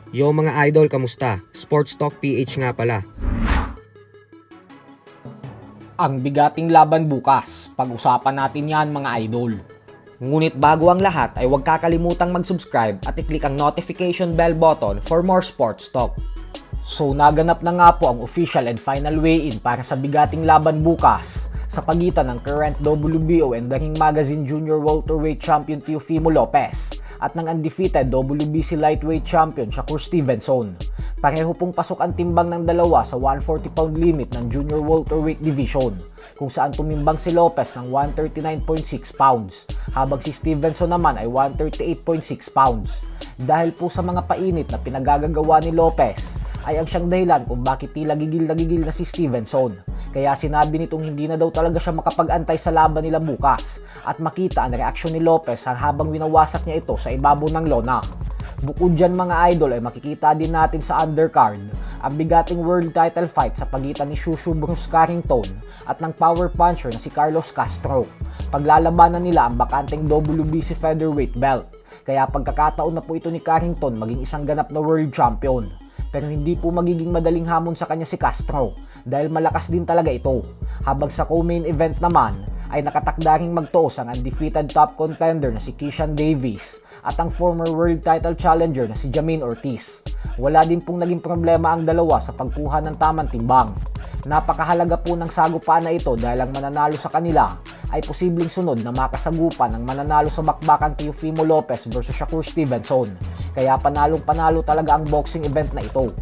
Yo mga idol, kamusta? Sports Talk PH nga pala. Ang bigating laban bukas, pag-usapan natin yan mga idol. Ngunit bago ang lahat ay huwag kakalimutang mag-subscribe at i-click ang notification bell button for more sports talk. So naganap na nga po ang official and final weigh-in para sa bigating laban bukas sa pagitan ng current WBO and The Ring Magazine Junior Welterweight Champion Teofimo Lopez at ng undefeated WBC Lightweight Champion Shakur Stevenson. Pareho pong pasok ang timbang ng dalawa sa 140 pound limit ng Junior Welterweight Division, kung saan tumimbang si Lopez ng 139.6 pounds, habang si Stevenson naman ay 138.6 pounds. Dahil po sa mga painit na pinagagagawa ni Lopez, ay ang siyang dahilan kung bakit tila gigil na si Stevenson. Kaya sinabi nitong hindi na daw talaga siya makapag-antay sa laban nila bukas at makita ang reaksyon ni Lopez habang winawasak niya ito sa ibabaw ng lona. Bukod dyan mga idol ay makikita din natin sa undercard ang bigating world title fight sa pagitan ni Shushu Bruce Carrington at ng power puncher na si Carlos Castro. Paglalabanan nila ang bakanteng WBC featherweight belt, kaya pagkakataon na po ito ni Carrington maging isang ganap na world champion. Pero hindi po magiging madaling hamon sa kanya si Castro dahil malakas din talaga ito. Habang sa co-main event naman ay nakatakdaring magtuos ang undefeated top contender na si Keyshawn Davis at ang former world title challenger na si Jamaine Ortiz. Wala din pong naging problema ang dalawa sa pagkuha ng tamang timbang. Napakahalaga po ng sagupaan na ito dahil ang mananalo sa kanila ay posibleng sunod na makasagupan ng mananalo sa bakbakan Teofimo Lopez versus Shakur Stevenson. Kaya panalong-panalo talaga ang boxing event na ito.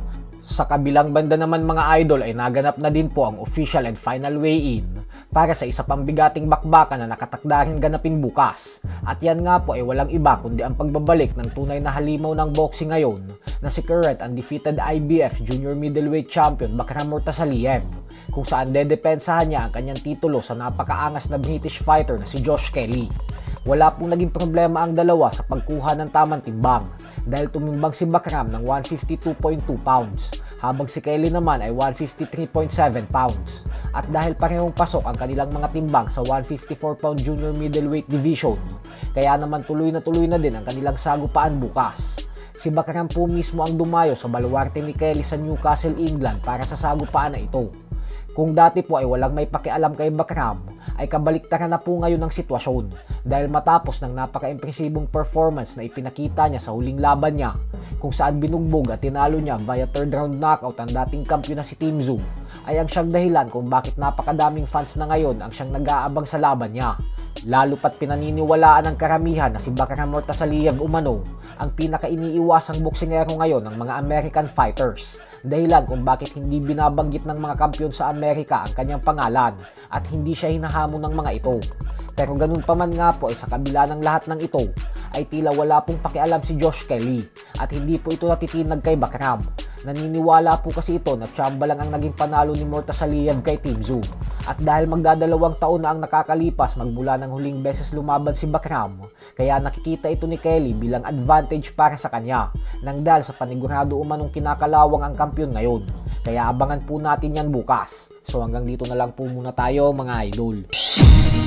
Sa kabilang banda naman mga idol ay naganap na din po ang official and final weigh-in para sa isa pang bigating bakbakan na nakatakdaring ganapin bukas. At yan nga po ay walang iba kundi ang pagbabalik ng tunay na halimaw ng boxing ngayon na si current undefeated IBF Junior Middleweight Champion Bakram Murtasaliev, kung saan dedepensahan niya ang kanyang titulo sa napakaangas na British fighter na si Josh Kelly. Wala pong naging problema ang dalawa sa pagkuha ng tamang timbang dahil tumimbang si Bakram ng 152.2 pounds habang si Kelly naman ay 153.7 pounds. At dahil parehong pasok ang kanilang mga timbang sa 154 pound junior middleweight division, kaya naman tuloy na din ang kanilang sagupaan bukas. Si Bakram po mismo ang dumayo sa baluarte ni Kelly sa Newcastle, England para sa sagupaan na ito. Kung dati po ay walang may pakialam kay Bakram, ay kabaliktaran na po ngayon ang sitwasyon dahil matapos ng napaka-impresibong performance na ipinakita niya sa huling laban niya, kung saan binugbog at tinalo niya via third round knockout ang dating kampiyon na si Tim Tszyu, ay ang siyang dahilan kung bakit napakadaming fans na ngayon ang siyang nag-aabang sa laban niya. Lalo pat pinaniniwalaan ng karamihan na si Bakram Murtasaliev umano ang pinaka-iniiwasang boksingero ngayon ng mga American fighters. Dahilan kung bakit hindi binabanggit ng mga kampiyon sa Amerika ang kanyang pangalan at hindi siya hinahamon ng mga ito. Pero ganun pa man nga po ay sa kabila ng lahat ng ito ay tila wala pong pakialam si Josh Kelly at hindi po ito natitinag kay Bakram. Naniniwala po kasi ito na tsamba lang ang naging panalo ni Murtasaliev kay Tim Tszyu. At dahil magdadalawang taon na ang nakakalipas magmula ng huling beses lumaban si Bakram, kaya nakikita ito ni Kelly bilang advantage para sa kanya nang dahil sa panigurado umanong kinakalawang ang kampiyon ngayon. Kaya abangan po natin yan bukas. So hanggang dito na lang po muna tayo mga idol.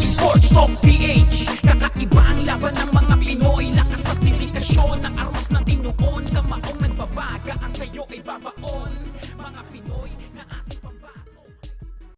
Sports Talk PH, kakaiba ang laban ng mga Pinoy. Lakas at dedikasyon, ang armas ng tinuon. Kamaong nagbabaga, ang sayo ay babaon. Mga Pinoy